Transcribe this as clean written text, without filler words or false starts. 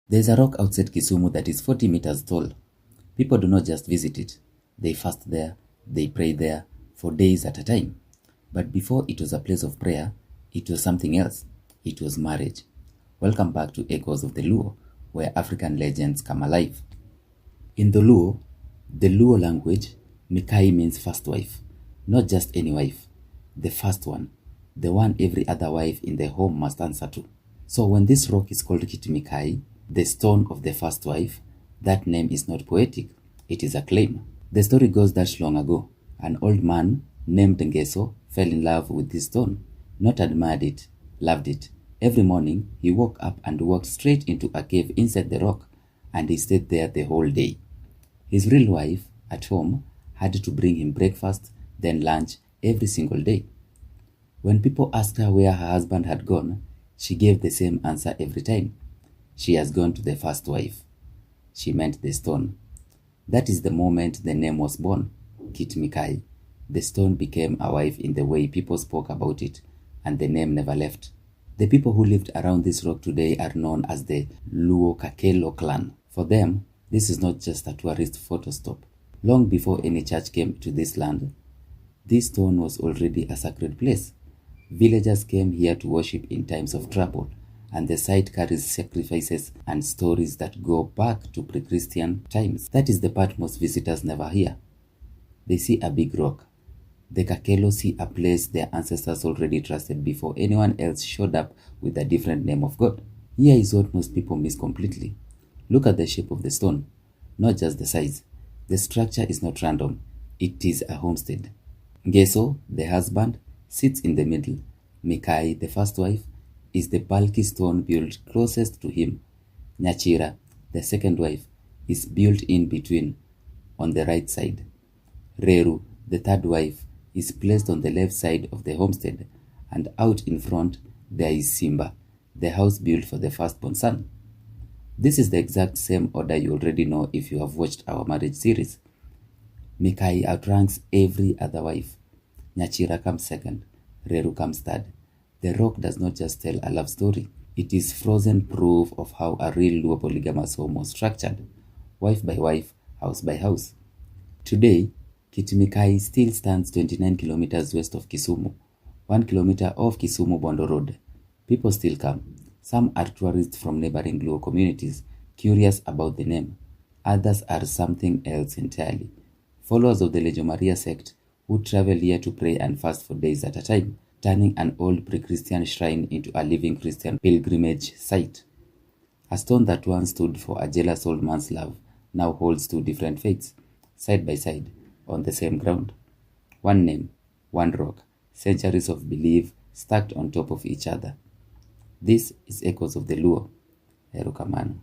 There's a rock outside Kisumu that is 40 meters tall. People do not just visit it. They fast there, they pray there for days at a time. But before it was a place of prayer, it was something else. It was marriage. Welcome back to Echoes of the Luo, where African legends come alive. In the Luo language, Mikayi means first wife. Not just any wife, the first one. The one every other wife in the home must answer to. So when this rock is called Kit-Mikayi, the stone of the first wife, that name is not poetic, it is a claim. The story goes that long ago, an old man named Ngeso fell in love with this stone, not admired it, loved it. Every morning, he woke up and walked straight into a cave inside the rock, and he stayed there the whole day. His real wife, at home, had to bring him breakfast, then lunch every single day. When people asked her where her husband had gone, she gave the same answer every time. She has gone to the first wife. She meant the stone. That is the moment the name was born, Kit-Mikayi. The stone became a wife in the way people spoke about it, and the name never left. The people who lived around this rock today are known as the Luo Kakelo clan. For them, this is not just a tourist photo stop. Long before any church came to this land, this stone was already a sacred place. Villagers came here to worship in times of trouble, and the site carries sacrifices and stories that go back to pre-Christian times. That is the part most visitors never hear. They see a big rock. The Kakelo see a place their ancestors already trusted before anyone else showed up with a different name of God. Here is what most people miss completely. Look at the shape of the stone, not just the size. The structure is not random. It is a homestead. Ngeso, the husband, sits in the middle. Mikayi, the first wife, is the bulky stone built closest to him. Nyachira, the second wife, is built in between, on the right side. Reru, the third wife, is placed on the left side of the homestead, and out in front there is Simba, the house built for the firstborn son. This is the exact same order you already know if you have watched our marriage series. Mikayi outranks every other wife. Nyachira comes second, Reru comes third. The rock does not just tell a love story, it is frozen proof of how a real Luo polygamous home was structured, wife by wife, house by house. Today, Kit-Mikayi still stands 29 kilometers west of Kisumu, 1 kilometer off Kisumu Bondo Road. People still come. Some are tourists from neighboring Luo communities, curious about the name. Others are something else entirely. Followers of the Legio Maria sect who travel here to pray and fast for days at a time, turning an old pre-Christian shrine into a living Christian pilgrimage site. A stone that once stood for a jealous old man's love now holds two different faiths, side by side, on the same ground. One name, one rock, centuries of belief stacked on top of each other. This is Echoes of the Luo. Erokamano.